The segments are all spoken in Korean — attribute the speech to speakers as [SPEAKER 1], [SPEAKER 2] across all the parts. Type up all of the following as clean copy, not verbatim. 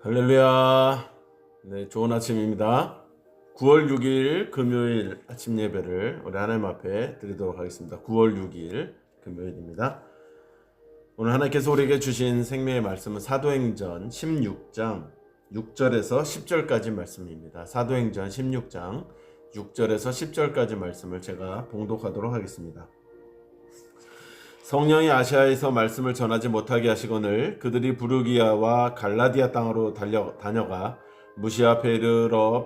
[SPEAKER 1] 할렐루야. 네, 좋은 아침입니다. 9월 6일 금요일 아침 예배를 우리 하나님 앞에 드리도록 하겠습니다. 9월 6일 금요일입니다. 오늘 하나님께서 우리에게 주신 생명의 말씀은 사도행전 16장 6절에서 10절까지 말씀입니다. 사도행전 16장 6절에서 10절까지 말씀을 제가 봉독하도록 하겠습니다. 성령이 아시아에서 말씀을 전하지 못하게 하시거늘 그들이 부르기아와 갈라디아 땅으로 다녀가 무시아 앞에 이르러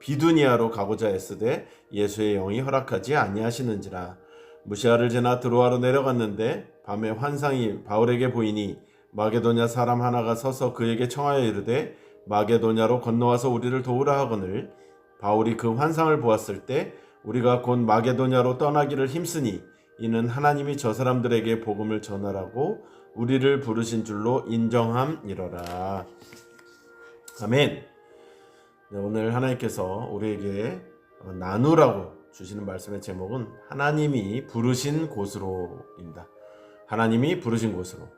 [SPEAKER 1] 비두니아로 가고자 애쓰되 예수의 영이 허락하지 아니하시는지라. 무시아를 지나 드로아로 내려갔는데 밤에 환상이 바울에게 보이니 마게도냐 사람 하나가 서서 그에게 청하여 이르되 마게도냐로 건너와서 우리를 도우라 하거늘 바울이 그 환상을 보았을 때 우리가 곧 마게도냐로 떠나기를 힘쓰니 이는 하나님이 저 사람들에게 복음을 전하라고 우리를 부르신 줄로 인정함이러라. 아멘. 네, 오늘 하나님께서 우리에게 나누라고 주시는 말씀의 제목은 하나님이 부르신 곳으로입니다. 하나님이 부르신 곳으로.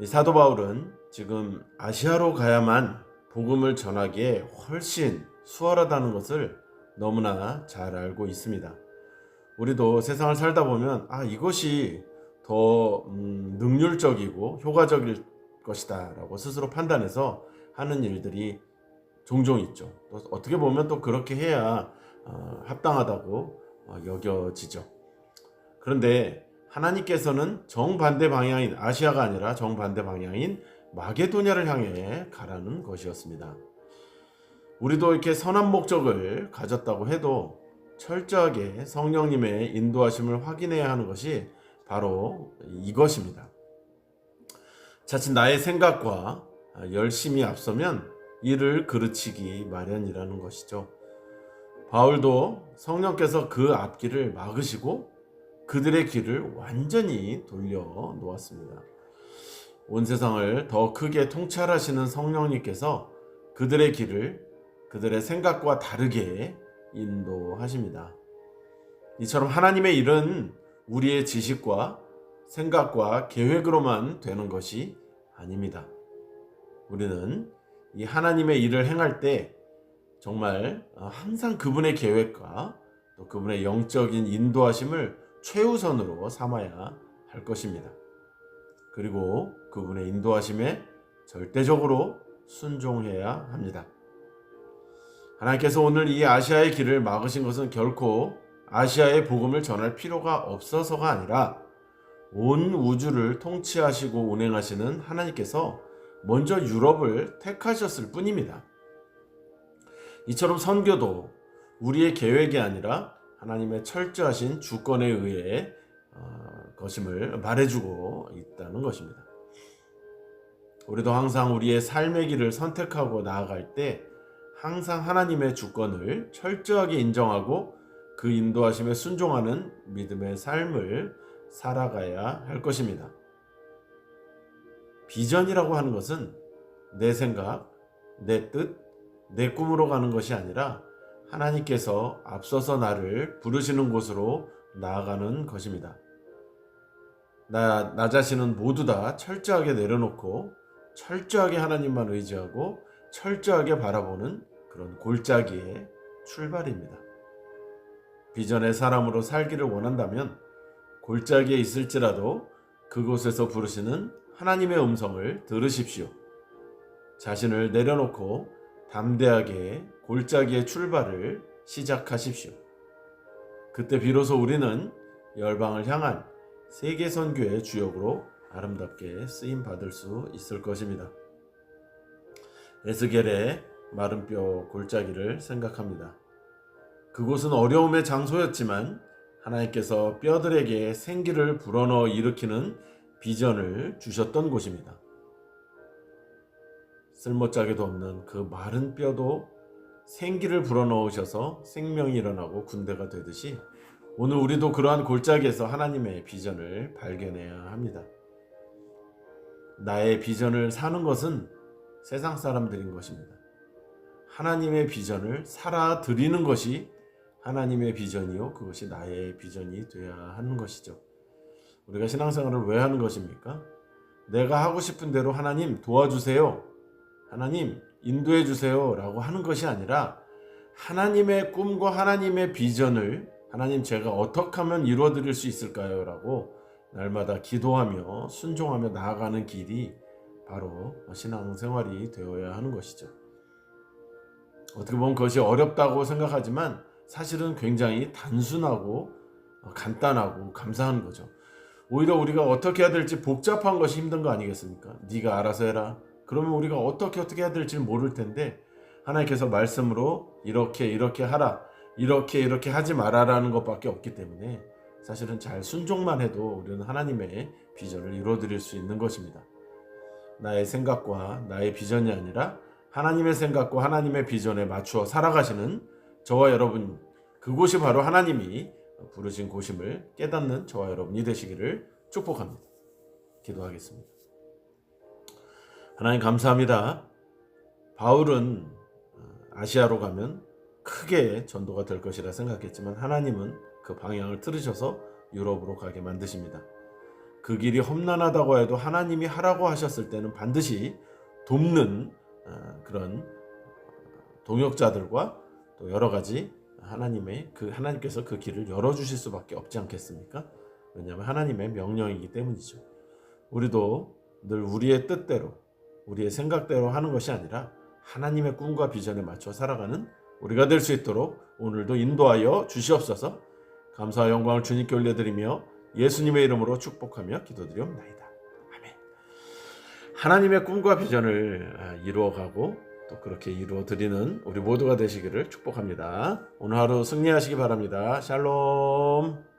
[SPEAKER 1] 이 사도 바울은 지금 아시아로 가야만 복음을 전하기에 훨씬 수월하다는 것을 너무나 잘 알고 있습니다. 우리도 세상을 살다 보면 이것이 더 능률적이고 효과적일 것이다 라고 스스로 판단해서 하는 일들이 종종 있죠. 또 어떻게 보면 또 그렇게 해야 합당하다고 여겨지죠. 그런데 하나님께서는 정반대 방향인 아시아가 아니라 정반대 방향인 마게도냐를 향해 가라는 것이었습니다. 우리도 이렇게 선한 목적을 가졌다고 해도 철저하게 성령님의 인도하심을 확인해야 하는 것이 바로 이것입니다. 자칫 나의 생각과 열심이 앞서면 이를 그르치기 마련이라는 것이죠. 바울도 성령께서 그 앞길을 막으시고 그들의 길을 완전히 돌려 놓았습니다. 온 세상을 더 크게 통찰하시는 성령님께서 그들의 길을 그들의 생각과 다르게 인도하십니다. 이처럼 하나님의 일은 우리의 지식과 생각과 계획으로만 되는 것이 아닙니다. 우리는 이 하나님의 일을 행할 때 정말 항상 그분의 계획과 또 그분의 영적인 인도하심을 최우선으로 삼아야 할 것입니다. 그리고 그분의 인도하심에 절대적으로 순종해야 합니다. 하나님께서 오늘 이 아시아의 길을 막으신 것은 결코 아시아의 복음을 전할 필요가 없어서가 아니라 온 우주를 통치하시고 운행하시는 하나님께서 먼저 유럽을 택하셨을 뿐입니다. 이처럼 선교도 우리의 계획이 아니라 하나님의 철저하신 주권에 의해 것임을 말해주고 있다는 것입니다. 우리도 항상 우리의 삶의 길을 선택하고 나아갈 때 항상 하나님의 주권을 철저하게 인정하고 그 인도하심에 순종하는 믿음의 삶을 살아가야 할 것입니다. 비전이라고 하는 것은 내 생각, 내 뜻, 내 꿈으로 가는 것이 아니라 하나님께서 앞서서 나를 부르시는 곳으로 나아가는 것입니다. 나 자신은 모두 다 철저하게 내려놓고 철저하게 하나님만 의지하고 철저하게 바라보는 그런 골짜기의 출발입니다. 비전의 사람으로 살기를 원한다면 골짜기에 있을지라도 그곳에서 부르시는 하나님의 음성을 들으십시오. 자신을 내려놓고 담대하게 골짜기의 출발을 시작하십시오. 그때 비로소 우리는 열방을 향한 세계 선교의 주역으로 아름답게 쓰임 받을 수 있을 것입니다. 에스겔의 마른 뼈 골짜기를 생각합니다. 그곳은 어려움의 장소였지만 하나님께서 뼈들에게 생기를 불어넣어 일으키는 비전을 주셨던 곳입니다. 쓸모짝에도 없는 그 마른 뼈도 생기를 불어넣으셔서 생명이 일어나고 군대가 되듯이 오늘 우리도 그러한 골짜기에서 하나님의 비전을 발견해야 합니다. 나의 비전을 사는 것은 세상 사람들인 것입니다. 하나님의 비전을 살아 드리는 것이 하나님의 비전이요 그것이 나의 비전이 되어야 하는 것이죠. 우리가 신앙생활을 왜 하는 것입니까? 내가 하고 싶은 대로 하나님 도와주세요 하나님 인도해 주세요라고 하는 것이 아니라 하나님의 꿈과 하나님의 비전을 하나님 제가 어떻게 하면 이루어 드릴 수 있을까요? 라고 날마다 기도하며 순종하며 나아가는 길이 바로 신앙생활이 되어야 하는 것이죠. 어떻게 보면 그것이 어렵다고 생각하지만 사실은 굉장히 단순하고 간단하고 감사한 거죠. 오히려 우리가 어떻게 해야 될지 복잡한 것이 힘든 거 아니겠습니까? 네가 알아서 해라. 그러면 우리가 어떻게 해야 될지 모를 텐데 하나님께서 말씀으로 이렇게 하라, 이렇게 하지 말아라는 것밖에 없기 때문에 사실은 잘 순종만 해도 우리는 하나님의 비전을 이루어드릴 수 있는 것입니다. 나의 생각과 나의 비전이 아니라 하나님의 생각과 하나님의 비전에 맞추어 살아가시는 저와 여러분, 그곳이 바로 하나님이 부르신 곳임을 깨닫는 저와 여러분이 되시기를 축복합니다. 기도하겠습니다. 하나님 감사합니다. 바울은 아시아로 가면 크게 전도가 될 것이라 생각했지만 하나님은 그 방향을 틀으셔서 유럽으로 가게 만드십니다. 그 길이 험난하다고 해도 하나님이 하라고 하셨을 때는 반드시 돕는 그런 동역자들과 또 여러 가지 하나님께서 그 길을 열어주실 수밖에 없지 않겠습니까? 왜냐하면 하나님의 명령이기 때문이죠. 우리도 늘 우리의 뜻대로 우리의 생각대로 하는 것이 아니라 하나님의 꿈과 비전에 맞춰 살아가는 우리가 될 수 있도록 오늘도 인도하여 주시옵소서. 감사와 영광을 주님께 올려드리며 예수님의 이름으로 축복하며 기도드리옵나이다. 아멘. 하나님의 꿈과 비전을 이루어가고 또 그렇게 이루어드리는 우리 모두가 되시기를 축복합니다. 오늘 하루 승리하시기 바랍니다. 샬롬.